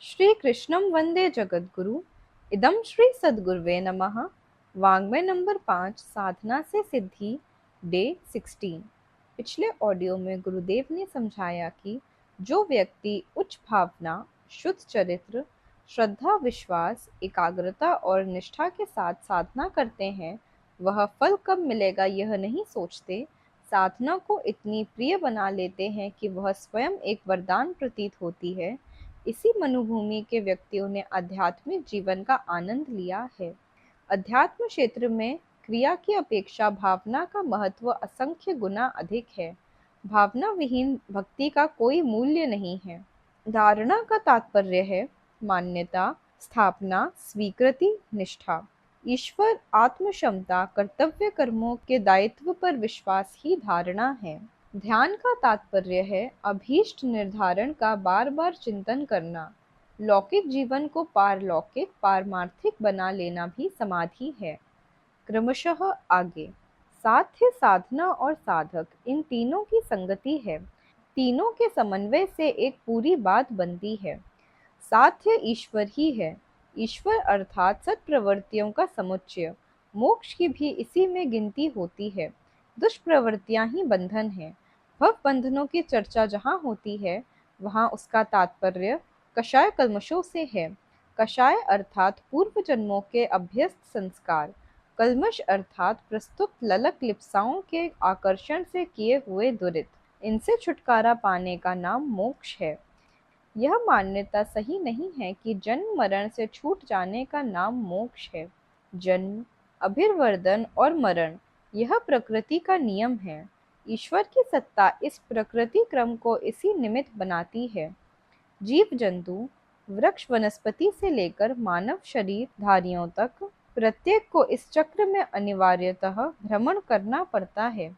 श्री कृष्णम वंदे जगद्गुरु। इदम श्री सद्गुरुवे नमः। वाङ्मय नंबर 5, साधना से सिद्धि, डे 16। पिछले ऑडियो में गुरुदेव ने समझाया कि जो व्यक्ति उच्च भावना, शुद्ध चरित्र, श्रद्धा, विश्वास, एकाग्रता और निष्ठा के साथ साधना करते हैं, वह फल कब मिलेगा यह नहीं सोचते, साधना को इतनी प्रिय बना लेते हैं कि वह स्वयं एक वरदान प्रतीत होती है। इसी मनोभूमि के व्यक्तियों ने आध्यात्मिक जीवन का आनंद लिया है। अध्यात्म क्षेत्र में क्रिया की अपेक्षा भावना का महत्व असंख्य गुना अधिक है। भावना विहीन भक्ति का कोई मूल्य नहीं है। धारणा का तात्पर्य है मान्यता, स्थापना, स्वीकृति, निष्ठा। ईश्वर, आत्म क्षमता, कर्तव्य कर्मों के दायित्व पर विश्वास ही धारणा है। ध्यान का तात्पर्य है अभीष्ट निर्धारण का बार बार चिंतन करना। लौकिक जीवन को पारलौकिक पारमार्थिक बना लेना भी समाधि है। क्रमशः आगे साध्य, साधना और साधक, इन तीनों की संगति है। तीनों के समन्वय से एक पूरी बात बनती है। साध्य ईश्वर ही है। ईश्वर अर्थात सत्प्रवृत्तियों का समुच्चय। मोक्ष की भी इसी में गिनती होती है। दुष्प्रवृत्तियां ही बंधन है। भव बंधनों की चर्चा जहाँ होती है, वहाँ उसका तात्पर्य कषाय कल्मषों से है। कषाय अर्थात पूर्व जन्मों के अभ्यस्त संस्कार। कल्मष अर्थात प्रस्तुत ललक लिप्साओं के आकर्षण से किए हुए दुरित। इनसे छुटकारा पाने का नाम मोक्ष है। यह मान्यता सही नहीं है कि जन्म मरण से छूट जाने का नाम मोक्ष है। जन्म, अभिर्वर्धन और मरण, यह प्रकृति का नियम है। ईश्वर की सत्ता इस प्रकृति क्रम को इसी निमित्त बनाती है। जीव जंतु, वृक्ष, वनस्पति से लेकर मानव शरीर धारियों तक प्रत्येक को इस चक्र में अनिवार्यतः भ्रमण करना पड़ता है।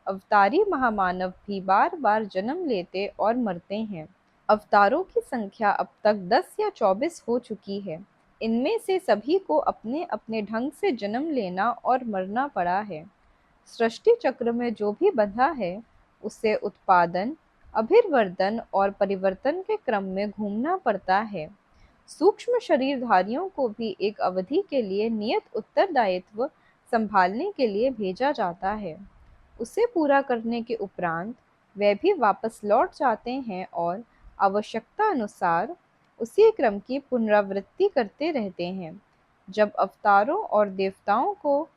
अवतारी महामानव भी बार बार जन्म लेते और मरते हैं। अवतारों की संख्या अब तक 10 या 24 हो चुकी है। इनमें से सभी को अपने अपने ढंग से जन्म लेना और मरना पड़ा है। सृष्टि चक्र में जो भी बंधा है, उसे उत्पादन, अभिर्वर्धन और परिवर्तन के क्रम में घूमना पड़ता है। सूक्ष्म शरीरधारियों को भी एक अवधि के लिए नियत उत्तरदायित्व संभालने के लिए भेजा जाता है। उसे पूरा करने के उपरांत वे भी वापस लौट जाते हैं और आवश्यकता अनुसार उसी क्रम की पुनरावृत्ति करते रहते हैं। जब अवतारों और देवताओं को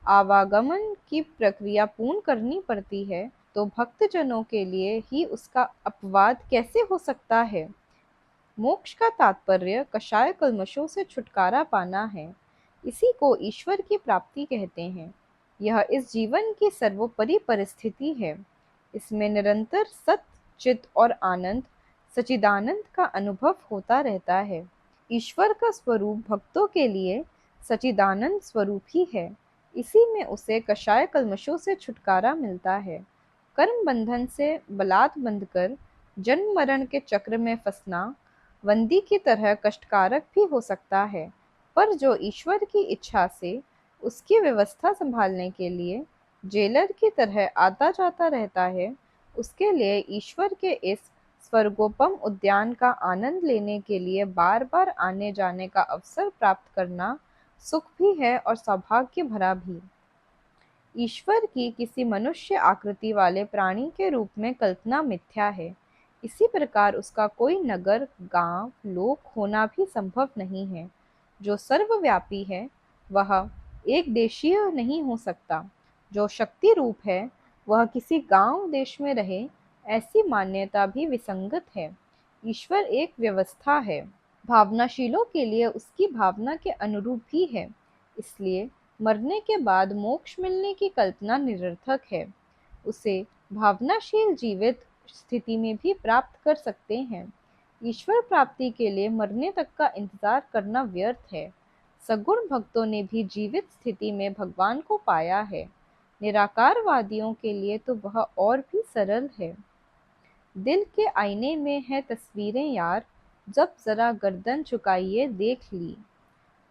आवागमन की प्रक्रिया पूर्ण करनी पड़ती है, तो भक्तजनों के लिए ही उसका अपवाद कैसे हो सकता है। मोक्ष का तात्पर्य कषाय कल्मषों से छुटकारा पाना है। इसी को ईश्वर की प्राप्ति कहते हैं। यह इस जीवन की सर्वोपरि परिस्थिति है। इसमें निरंतर सत, चित और आनंद, सच्चिदानंद का अनुभव होता रहता है। ईश्वर का स्वरूप भक्तों के लिए सच्चिदानंद स्वरूप ही है। इसी में उसे कषाय कल्मषों से छुटकारा मिलता है। कर्म बंधन से बलात् बंधकर जन्म मरण के चक्र में फंसना बंदी की तरह कष्टकारक भी हो सकता है, पर जो ईश्वर की इच्छा से उसकी व्यवस्था संभालने के लिए जेलर की तरह आता जाता रहता है, उसके लिए ईश्वर के इस स्वर्गोपम उद्यान का आनंद लेने के लिए बार बार आने जाने का अवसर प्राप्त करना सुख भी है और सौभाग्य भरा भी। ईश्वर की किसी मनुष्य आकृति वाले प्राणी के रूप में कल्पना मिथ्या है। इसी प्रकार उसका कोई नगर, गांव, लोक होना भी संभव नहीं है। जो सर्वव्यापी है, वह एक देशीय नहीं हो सकता। जो शक्ति रूप है, वह किसी गांव देश में रहे, ऐसी मान्यता भी विसंगत है। ईश्वर एक व्यवस्था है। भावनाशीलों के लिए उसकी भावना के अनुरूप ही है। इसलिए मरने के बाद मोक्ष मिलने की कल्पना निरर्थक है। उसे भावनाशील जीवित स्थिति में भी प्राप्त कर सकते हैं। ईश्वर प्राप्ति के लिए मरने तक का इंतजार करना व्यर्थ है। सगुण भक्तों ने भी जीवित स्थिति में भगवान को पाया है। निराकारवादियों के लिए तो वह और भी सरल है। दिल के आईने में है तस्वीरें यार, जब जरा गर्दन झुकाइए देख ली।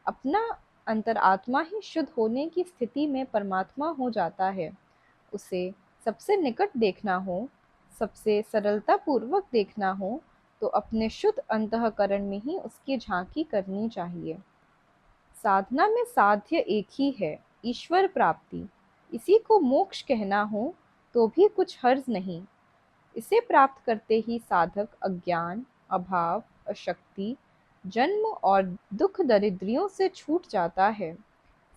अपना अंतरात्मा ही शुद्ध होने की स्थिति में परमात्मा हो जाता है। उसे सबसे निकट देखना हो, सबसे सरलता पूर्वक देखना हो, तो अपने शुद्ध अंतःकरण में ही उसकी झांकी करनी चाहिए। साधना में साध्य एक ही है, ईश्वर प्राप्ति। इसी को मोक्ष कहना हो तो भी कुछ हर्ज नहीं। इसे प्राप्त करते ही साधक अज्ञान, अभाव, अशक्ति, जन्म और दुख दरिद्रियों से छूट जाता है,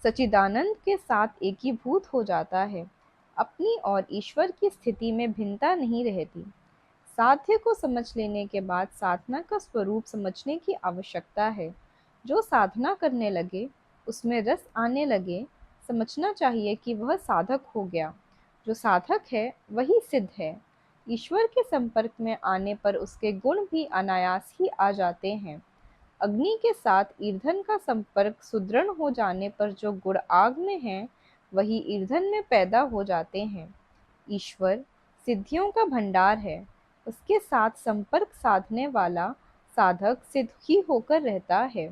सच्चिदानंद के साथ एकीभूत हो जाता है। अपनी और ईश्वर की स्थिति में भिन्नता नहीं रहती। साध्य को समझ लेने के बाद साधना का स्वरूप समझने की आवश्यकता है। जो साधना करने लगे, उसमें रस आने लगे, समझना चाहिए कि वह साधक हो गया। जो साधक है वही सिद्ध है। ईश्वर के संपर्क में आने पर उसके गुण भी अनायास ही आ जाते हैं। अग्नि के साथ ईंधन का संपर्क सुदृढ़ हो जाने पर जो गुण आग में हैं, वही ईंधन में पैदा हो जाते हैं। ईश्वर सिद्धियों का भंडार है। उसके साथ संपर्क साधने वाला साधक सिद्ध ही होकर रहता है।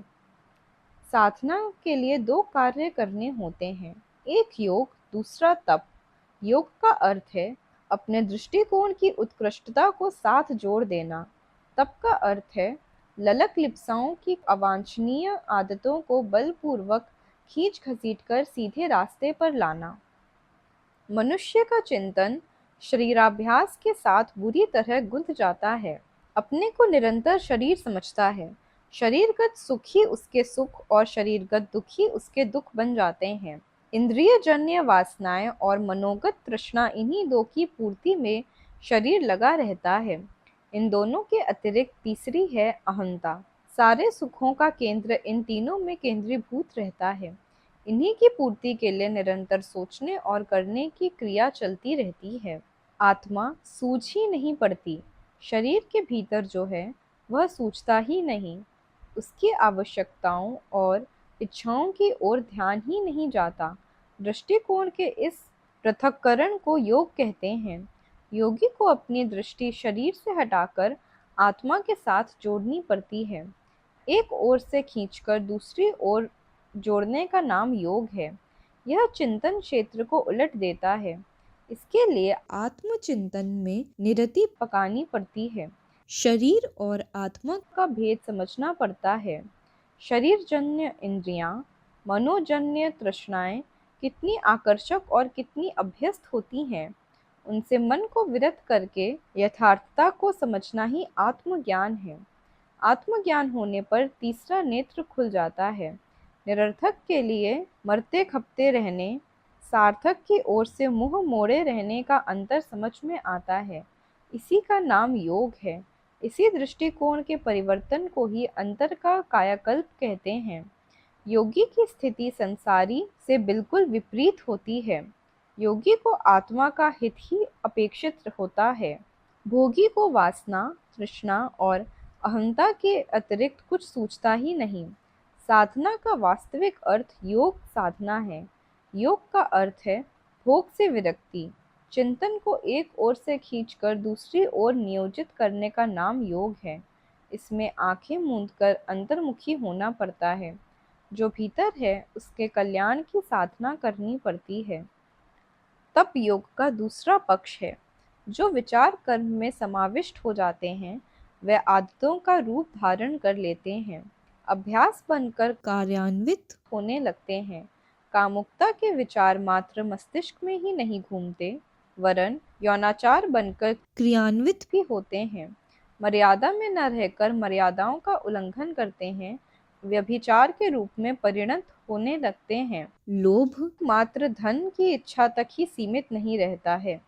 साधना के लिए दो कार्य करने होते हैं, एक योग, दूसरा तप। योग का अर्थ है अपने दृष्टिकोण की उत्कृष्टता को साथ जोड़ देना। तप का अर्थ है ललक लिप्साओं की अवांछनीय आदतों को बलपूर्वक खींच घसीट कर सीधे रास्ते पर लाना। मनुष्य का चिंतन शरीराभ्यास के साथ बुरी तरह गुंथ जाता है। अपने को निरंतर शरीर समझता है। शरीरगत सुख ही उसके सुख और शरीरगत दुख ही उसके दुख बन जाते हैं। इंद्रिय जन्य वासनाएं और मनोगत तृष्णा, इन्हीं दो की पूर्ति में शरीर लगा रहता है। इन दोनों के अतिरिक्त तीसरी है अहंता। सारे सुखों का केंद्र इन तीनों में केंद्रीभूत रहता है। इन्हीं की पूर्ति के लिए निरंतर सोचने और करने की क्रिया चलती रहती है। आत्मा सूझ ही नहीं पड़ती। शरीर के भीतर जो है वह सूझता ही नहीं। उसकी आवश्यकताओं और इच्छाओं की ओर ध्यान ही नहीं जाता। दृष्टिकोण के इस पृथक्करण को योग कहते हैं। योगी को अपनी दृष्टि शरीर से हटाकर आत्मा के साथ जोड़नी पड़ती है। एक ओर से खींचकर दूसरी ओर जोड़ने का नाम योग है। यह चिंतन क्षेत्र को उलट देता है। इसके लिए आत्मचिंतन में निरति पकानी पड़ती है। शरीर और आत्मा का भेद समझना पड़ता है। शरीर जन्य इंद्रियां, मनोजन्य तृष्णाएं कितनी आकर्षक और कितनी अभ्यस्त होती हैं। उनसे मन को विरत करके यथार्थता को समझना ही आत्मज्ञान है। आत्मज्ञान होने पर तीसरा नेत्र खुल जाता है। निरर्थक के लिए मरते खपते रहने, सार्थक की ओर से मुंह मोड़े रहने का अंतर समझ में आता है। इसी का नाम योग है। इसी दृष्टिकोण के परिवर्तन को ही अंतर का कायाकल्प कहते हैं। योगी की स्थिति संसारी से बिल्कुल विपरीत होती है। योगी को आत्मा का हित ही अपेक्षित होता है। भोगी को वासना, तृष्णा और अहंता के अतिरिक्त कुछ सूझता ही नहीं। साधना का वास्तविक अर्थ योग साधना है। योग का अर्थ है भोग से विरक्ति। चिंतन को एक ओर से खींचकर दूसरी ओर नियोजित करने का नाम योग है। इसमें आंखें मूंदकर अंतर्मुखी होना पड़ता है। जो भीतर है उसके कल्याण की साधना करनी पड़ती है। तप योग का दूसरा पक्ष है। जो विचार कर्म में समाविष्ट हो जाते हैं, वे आदतों का रूप धारण कर लेते हैं, अभ्यास बनकर कार्यान्वित होने लगते हैं। कामुकता के विचार मात्र मस्तिष्क में ही नहीं घूमते, वरन यौनाचार बनकर क्रियान्वित भी होते हैं। मर्यादा में न रहकर मर्यादाओं का उल्लंघन करते हैं, व्यभिचार के रूप में परिणत होने लगते हैं। लोभ मात्र धन की इच्छा तक ही सीमित नहीं रहता है,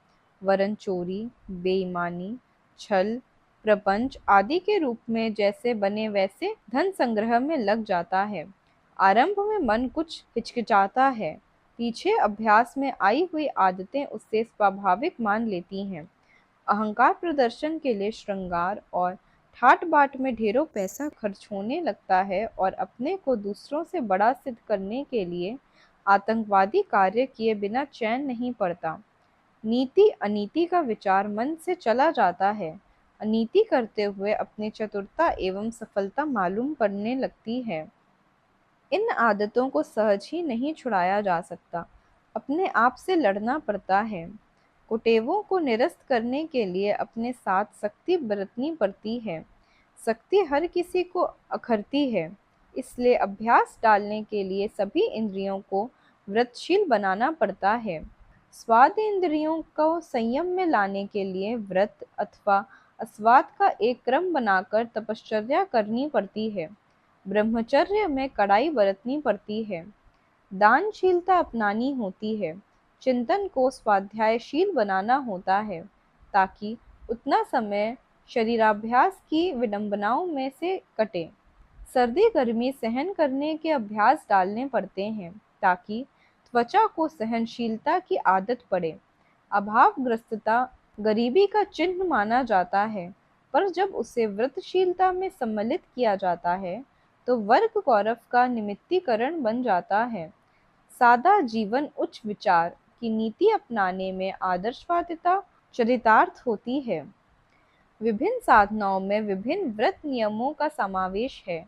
वरन चोरी, बेईमानी, छल, प्रपंच आदि के रूप में जैसे बने वैसे धन संग्रह में लग जाता है। आरंभ में मन कुछ हिचकिचाता है, पीछे अभ्यास में आई हुई आदतें उससे स्वाभाविक मान लेती हैं। अहंकार प्रदर्शन के लिए श्रृंगार और ठाट बाट में ढेरों पैसा खर्च होने लगता है और अपने को दूसरों से बड़ा सिद्ध करने के लिए आतंकवादी कार्य किए बिना चैन नहीं पड़ता। नीति अनीति का विचार मन से चला जाता है। अनीति करते हुए अपनी चतुरता एवं सफलता मालूम पड़ने लगती है। इन आदतों को सहज ही नहीं छुड़ाया जा सकता, अपने आप से लड़ना पड़ता है। कुटेवों को निरस्त करने के लिए अपने साथ सख्ती बरतनी पड़ती है। शक्ति हर किसी को अखरती है, इसलिए अभ्यास डालने के लिए सभी इंद्रियों को व्रतशील बनाना पड़ता है। स्वाद इंद्रियों को संयम में लाने के लिए व्रत अथवा अस्वाद का एक क्रम बनाकर तपश्चर्या करनी पड़ती है। ब्रह्मचर्य में कड़ाई बरतनी पड़ती है, दानशीलता अपनानी होती है, चिंतन को स्वाध्यायशील बनाना होता है, ताकि उतना समय शरीराभ्यास की विडंबनाओं में से कटे। सर्दी गर्मी सहन करने के अभ्यास डालने पड़ते हैं, ताकि त्वचा को सहनशीलता की आदत पड़े। अभावग्रस्तता गरीबी का चिन्ह माना जाता है, पर जब उसे व्रतशीलता में सम्मिलित किया जाता है, तो वर्ग गौरव का निमित्तीकरण बन जाता है। सादा जीवन उच्च विचार की नीति अपनाने में आदर्शवादिता चरितार्थ होती है। विभिन्न साधनाओं में विभिन्न व्रत नियमों का समावेश है।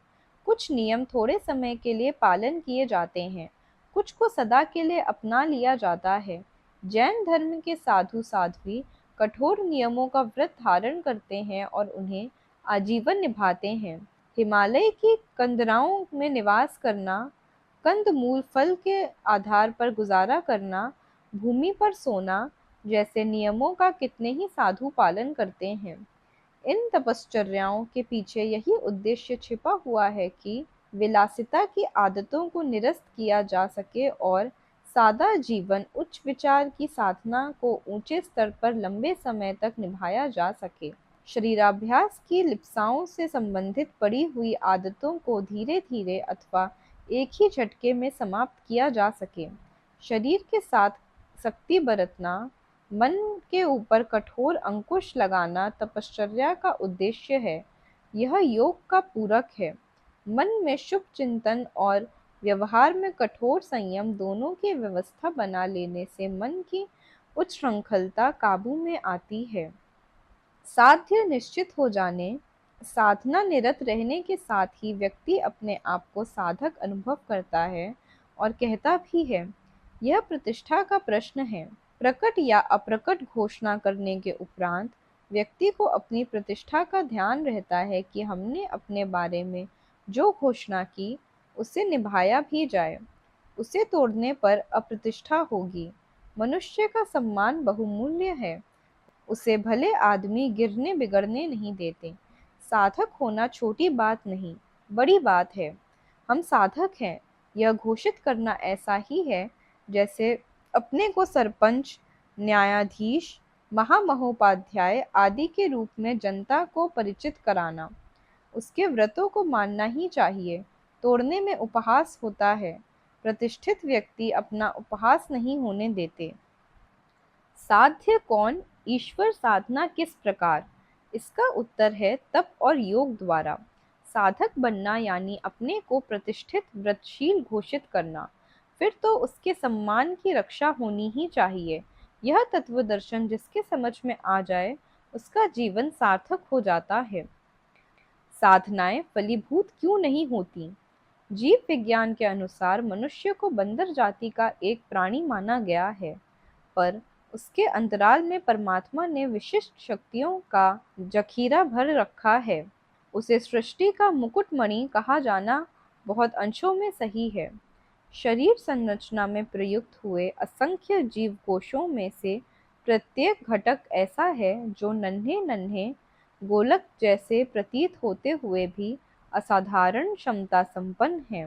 कुछ नियम थोड़े समय के लिए पालन किए जाते हैं, कुछ को सदा के लिए अपना लिया जाता है। जैन धर्म के साधु साध्वी कठोर नियमों का व्रत धारण करते हैं और उन्हें आजीवन निभाते हैं। हिमालय की कंदराओं में निवास करना, कंद मूल फल के आधार पर गुजारा करना, भूमि पर सोना जैसे नियमों का कितने ही साधु पालन करते हैं। इन तपश्चर्याओं के पीछे यही उद्देश्य छिपा हुआ है कि विलासिता की आदतों को निरस्त किया जा सके और सादा जीवन उच्च विचार की साधना को ऊंचे स्तर पर लंबे समय तक निभाया जा सके। शरीराभ्यास की लिप्साओं से संबंधित पड़ी हुई आदतों को धीरे धीरे अथवा एक ही झटके में समाप्त किया जा सके। शरीर के साथ सख्ती बरतना, मन के ऊपर कठोर अंकुश लगाना तपश्चर्या का उद्देश्य है। यह योग का पूरक है। मन में शुभ चिंतन और व्यवहार में कठोर संयम दोनों की व्यवस्था बना लेने से मन की उच्च श्रृंखलता काबू में आती है। साध्य निश्चित हो जाने, साधना निरत रहने के साथ ही व्यक्ति अपने आप को साधक अनुभव करता है और कहता भी है। यह प्रतिष्ठा का प्रश्न है। प्रकट या अप्रकट घोषणा करने के उपरांत व्यक्ति को अपनी प्रतिष्ठा का ध्यान रहता है कि हमने अपने बारे में जो घोषणा की उसे निभाया भी जाए। उसे तोड़ने पर अप्रतिष्ठा होगी। मनुष्य का सम्मान बहुमूल्य है, उसे भले आदमी गिरने बिगड़ने नहीं देते। साधक होना छोटी बात नहीं, बड़ी बात है। हम साधक हैं, यह घोषित करना ऐसा ही है जैसे अपने को सरपंच, न्यायाधीश, महामहोपाध्याय आदि के रूप में जनता को परिचित कराना। उसके व्रतों को मानना ही चाहिए, तोड़ने में उपहास होता है। प्रतिष्ठित व्यक्ति अपना उपहास नहीं होने देते। साध्य कौन, ईश्वर साधना किस प्रकार? इसका उत्तर है तप और योग द्वारा। साधक बनना यानी अपने को प्रतिष्ठित व्रतशील घोषित करना। फिर तो उसके सम्मान की रक्षा होनी ही चाहिए। यह तत्व दर्शन जिसके समझ में आ जाए, उसका जीवन सार्थक हो जाता है। साधनाएं फलीभूत क्यों नहीं होती? जीव विज्ञान के अनुसार मनुष्य को बंदर जाति का एक प्राणी माना गया है, पर उसके अंतराल में परमात्मा ने विशिष्ट शक्तियों का जखीरा भर रखा है। उसे सृष्टि का मुकुटमणि कहा जाना बहुत अंशों में सही है। शरीर संरचना में प्रयुक्त हुए असंख्य जीव कोशों में से प्रत्येक घटक ऐसा है जो नन्हे नन्हे गोलक जैसे प्रतीत होते हुए भी असाधारण क्षमता संपन्न है।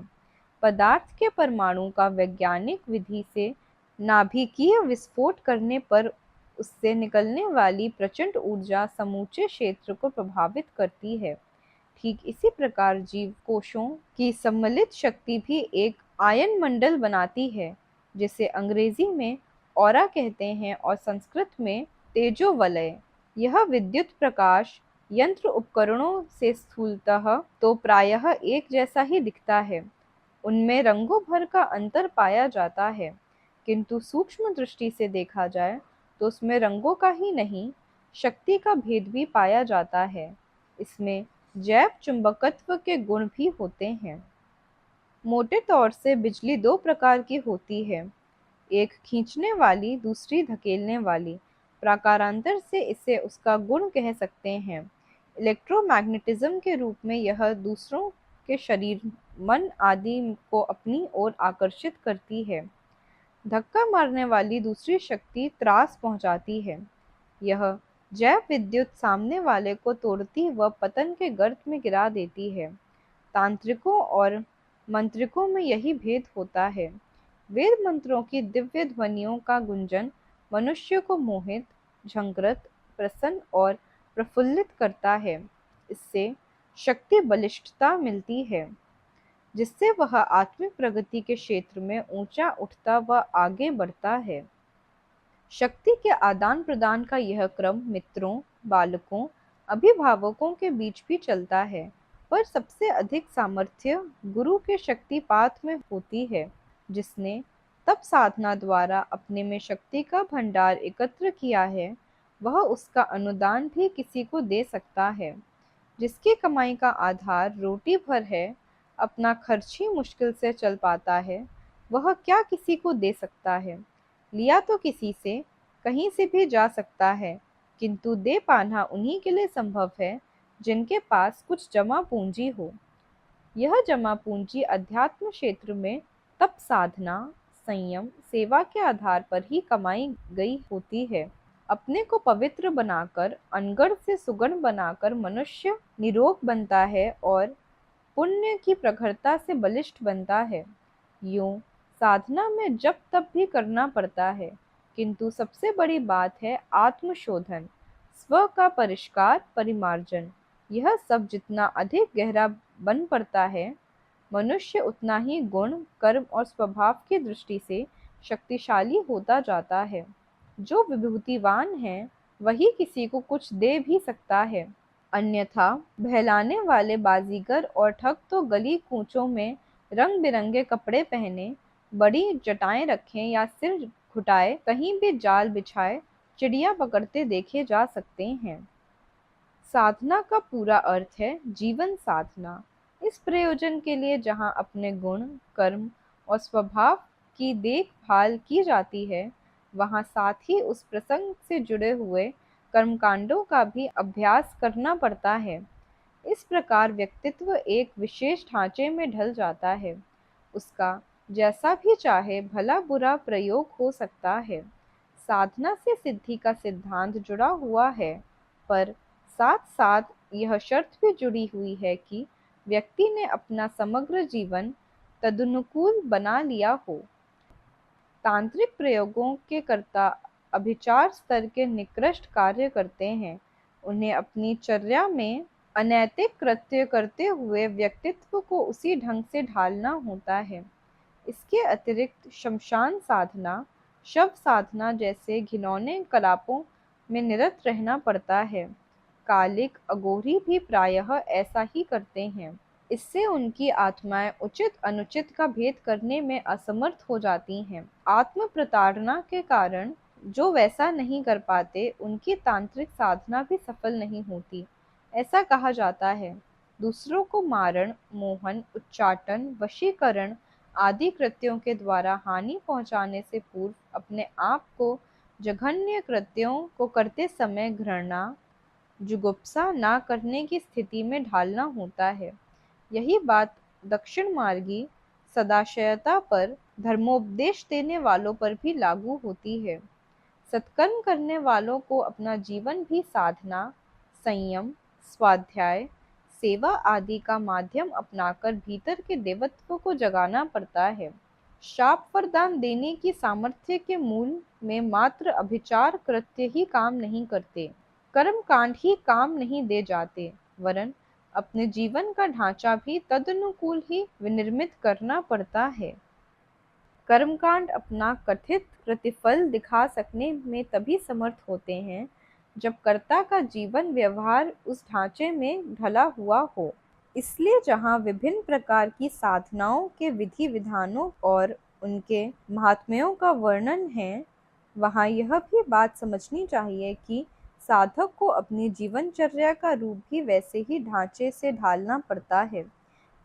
पदार्थ के परमाणु का वैज्ञानिक विधि से नाभिकीय विस्फोट करने पर उससे निकलने वाली प्रचंड ऊर्जा समूचे क्षेत्र को प्रभावित करती है। ठीक इसी प्रकार जीव कोशों की सम्मिलित शक्ति भी एक आयन मंडल बनाती है, जिसे अंग्रेजी में ऑरा कहते हैं और संस्कृत में तेजोवलय। यह विद्युत प्रकाश यंत्र उपकरणों से स्थूलतः तो प्रायः एक जैसा ही दिखता है। उनमें रंगों भर का अंतर पाया जाता है, किंतु सूक्ष्म दृष्टि से देखा जाए तो उसमें रंगों का ही नहीं, शक्ति का भेद भी पाया जाता है। इसमें जैव चुंबकत्व के गुण भी होते हैं। मोटे तौर से बिजली दो प्रकार की होती है, एक खींचने वाली, दूसरी धकेलने वाली। प्रकारांतर से इसे उसका गुण कह सकते हैं। इलेक्ट्रोमैग्नेटिज्म के रूप में यह दूसरों के शरीर, मन आदि को अपनी ओर आकर्षित करती है। धक्का मारने वाली दूसरी शक्ति त्रास पहुंचाती है। यह जैव विद्युत सामने वाले को तोड़ती व पतन के गर्त में गिरा देती है। तांत्रिकों और मंत्रिकों में यही भेद होता है। वेद मंत्रों की दिव्य ध्वनियों का गुंजन मनुष्य को मोहित, झंकृत, प्रसन्न और प्रफुल्लित करता है। इससे शक्ति बलिष्ठता मिलती है, जिससे वह आत्मिक प्रगति के क्षेत्र में ऊंचा उठता व आगे बढ़ता है। शक्ति के आदान प्रदान का यह क्रम मित्रों, बालकों, अभिभावकों के बीच भी चलता है, पर सबसे अधिक सामर्थ्य गुरु के शक्तिपात में होती है, जिसने तप साधना द्वारा अपने में शक्ति का भंडार एकत्र किया है। वह उसका अनुदान भी किसी को दे सकता है। जिसकी कमाई का आधार रोटी भर है, अपना खर्च ही मुश्किल से चल पाता है, वह क्या किसी को दे सकता है? लिया तो किसी से, कहीं से भी जा सकता है, किंतु दे पाना उन्हीं के लिए संभव है जिनके पास कुछ जमा पूंजी हो। यह जमा पूंजी अध्यात्म क्षेत्र में तप साधना, संयम, सेवा के आधार पर ही कमाई गई होती है। अपने को पवित्र बनाकर, अनगढ़ से सुगढ़ बनाकर मनुष्य निरोग बनता है और पुण्य की प्रखरता से बलिष्ठ बनता है। यूं साधना में जप तप भी करना पड़ता है, किंतु सबसे बड़ी बात है आत्मशोधन, स्व का परिष्कार, परिमार्जन। यह सब जितना अधिक गहरा बन पड़ता है, मनुष्य उतना ही गुण, कर्म और स्वभाव की दृष्टि से शक्तिशाली होता जाता है। जो विभूतिवान है वही किसी को कुछ दे भी सकता है, अन्यथा बहलाने वाले बाजीगर और ठग तो गली कूचों में रंग बिरंगे कपड़े पहने, बड़ी जटाएं रखें या सिर घुटाए कहीं भी जाल बिछाए चिड़िया पकड़ते देखे जा सकते हैं। साधना का पूरा अर्थ है जीवन साधना। इस प्रयोजन के लिए जहाँ अपने गुण, कर्म और स्वभाव की देखभाल की जाती है, वहाँ साथ ही उस प्रसंग से जुड़े हुए कर्मकांडों का भी अभ्यास करना पड़ता है। इस प्रकार व्यक्तित्व एक विशेष ढांचे में ढल जाता है। उसका जैसा भी चाहे भला बुरा प्रयोग हो सकता है। साधना से सिद्धि का सिद्धांत जुड़ा हुआ है, पर साथ साथ यह शर्त भी जुड़ी हुई है कि व्यक्ति ने अपना समग्र जीवन तदनुकूल बना लिया हो। तांत्रिक प्रयोगों के कर्ता अभिचार स्तर के निकृष्ट कार्य करते हैं। उन्हें अपनी चर्या में अनैतिक कृत्य करते हुए व्यक्तित्व को उसी ढंग से ढालना होता है। इसके अतिरिक्त शमशान साधना, शव साधना जैसे घिनौने कलापों में निरत रहना पड़ता है। कालिक, अघोरी भी प्रायः ऐसा ही करते हैं। इससे उनकी आत्माएं उचित अनुचित का भेद करने में असमर्थ हो जाती हैं। आत्म प्रताड़ना के कारण जो वैसा नहीं कर पाते, उनकी तांत्रिक साधना भी सफल नहीं होती। ऐसा कहा जाता है, दूसरों को मारण, मोहन, उच्चाटन, वशीकरण आदि कृत्यों के द्वारा हानि पहुंचाने से पूर्व अपने आप को जघन्य कृत्यों को करते समय घृणा, जुगुप्सा ना करने की स्थिति में ढालना होता है। यही बात दक्षिण मार्गी सदाशयता पर, धर्मोपदेश देने वालों पर भी लागू होती है। सत्कर्म करने वालों को अपना जीवन भी साधना, संयम, स्वाध्याय, सेवा आदि का माध्यम अपनाकर भीतर के देवत्व को जगाना पड़ता है। शाप वरदान देने की सामर्थ्य के मूल में मात्र अभिचार कृत्य ही काम नहीं करते, कर्म कांड ही काम नहीं दे जाते, वरन अपने जीवन का ढांचा भी तदनुकूल ही विनिर्मित करना पड़ता है। कर्मकांड अपना कथित प्रतिफल दिखा सकने में तभी समर्थ होते हैं जब कर्ता का जीवन व्यवहार उस ढांचे में ढला हुआ हो। इसलिए जहाँ विभिन्न प्रकार की साधनाओं के विधि विधानों और उनके महात्म्यों का वर्णन है, वहाँ यह भी बात समझनी चाहिए कि साधक को अपनी जीवनचर्या का रूप भी वैसे ही ढांचे से ढालना पड़ता है।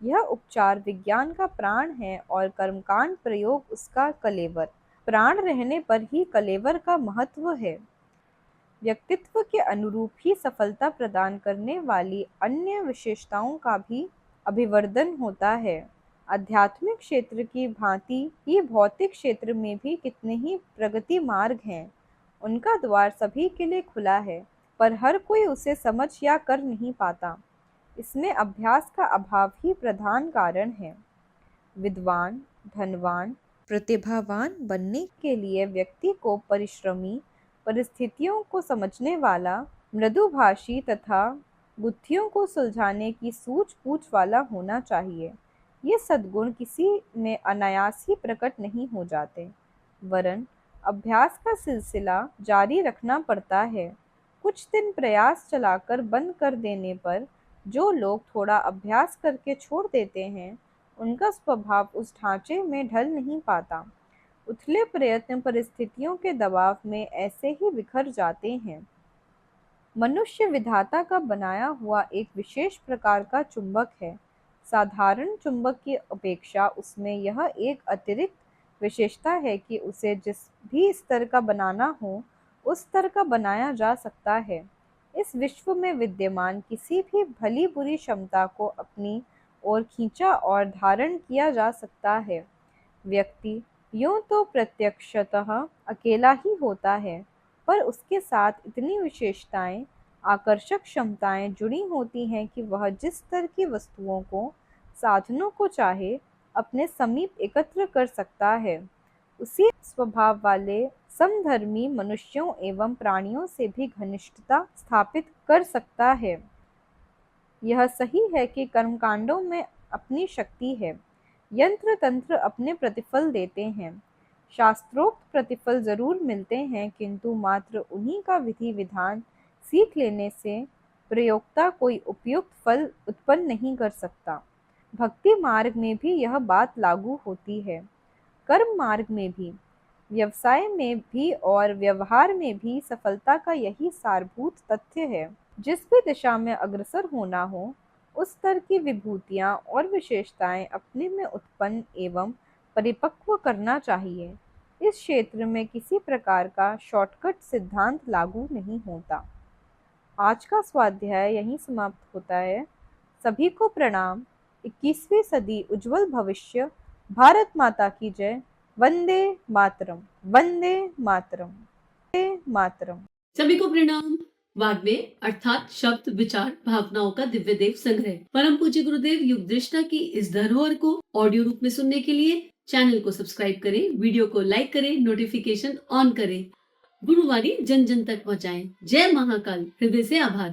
यह उपचार विज्ञान का प्राण है और कर्मकांड प्रयोग उसका कलेवर। प्राण रहने पर ही कलेवर का महत्व है। व्यक्तित्व के अनुरूप ही सफलता प्रदान करने वाली अन्य विशेषताओं का भी अभिवर्धन होता है। आध्यात्मिक क्षेत्र की भांति ही भौतिक क्षेत्र में भी कितने ही प्रगति मार्ग हैं। उनका द्वार सभी के लिए खुला है, पर हर कोई उसे समझ या कर नहीं पाता। इसमें अभ्यास का अभाव ही प्रधान कारण है। विद्वान, धनवान, प्रतिभावान बनने के लिए व्यक्ति को परिश्रमी, परिस्थितियों को समझने वाला, मृदुभाषी तथा गुत्थियों को सुलझाने की सूझबूझ वाला होना चाहिए। ये सद्गुण किसी में अनायास ही प्रकट नहीं हो जाते, वरन अभ्यास का सिलसिला जारी रखना पड़ता है। कुछ दिन प्रयास चलाकर बंद कर देने पर जो लोग थोड़ा अभ्यास करके छोड़ देते हैं, उनका स्वभाव उस ढांचे में ढल नहीं पाता। उथले प्रयत्न परिस्थितियों के दबाव में ऐसे ही बिखर जाते हैं। मनुष्य विधाता का बनाया हुआ एक विशेष प्रकार का चुंबक है। साधारण चुंबक की अपेक्षा उसमें यह एक अतिरिक्त विशेषता है कि उसे जिस भी स्तर का बनाना हो, उस स्तर का बनाया जा सकता है। इस विश्व में विद्यमान किसी भी भली बुरी क्षमता को अपनी ओर खींचा और धारण किया जा सकता है। व्यक्ति यूं तो प्रत्यक्षतः अकेला ही होता है, पर उसके साथ इतनी विशेषताएं, आकर्षक क्षमताएं जुड़ी होती हैं कि वह जिस स्तर की वस्तुओं को, साधनों को चाहे अपने समीप एकत्र कर सकता है। उसी स्वभाव वाले समधर्मी मनुष्यों एवं प्राणियों से भी घनिष्ठता स्थापित कर सकता है। यह सही है कि कर्मकांडों में अपनी शक्ति है। यंत्र तंत्र अपने प्रतिफल देते हैं, शास्त्रोक्त प्रतिफल जरूर मिलते हैं, किंतु मात्र उन्हीं का विधि विधान सीख लेने से प्रयोक्ता कोई उपयुक्त फल उत्पन्न नहीं कर सकता। भक्ति मार्ग में भी यह बात लागू होती है, कर्म मार्ग में भी, व्यवसाय में भी और व्यवहार में भी सफलता का यही सारभूत तथ्य है। जिस भी दिशा में अग्रसर होना हो, उस स्तर की विभूतियां और विशेषताएं अपने में उत्पन्न एवं परिपक्व करना चाहिए। इस क्षेत्र में किसी प्रकार का शॉर्टकट सिद्धांत लागू नहीं होता। आज का स्वाध्याय यहीं समाप्त होता है। सभी को प्रणाम। 21वीं सदी उज्जवल भविष्य। भारत माता की जय। वंदे मातरम, वंदे मातरम, वंदे मातरम। सभी को प्रणाम। वाग्वे अर्थात शब्द, विचार, भावनाओं का दिव्य देव संग्रह परम पूज्य गुरुदेव युग दृष्टा की इस धरोहर को ऑडियो रूप में सुनने के लिए चैनल को सब्सक्राइब करें, वीडियो को लाइक करें, नोटिफिकेशन ऑन करें, गुरुवाणी जन जन तक पहुँचाएं। जय महाकाल। हृदय से आभार।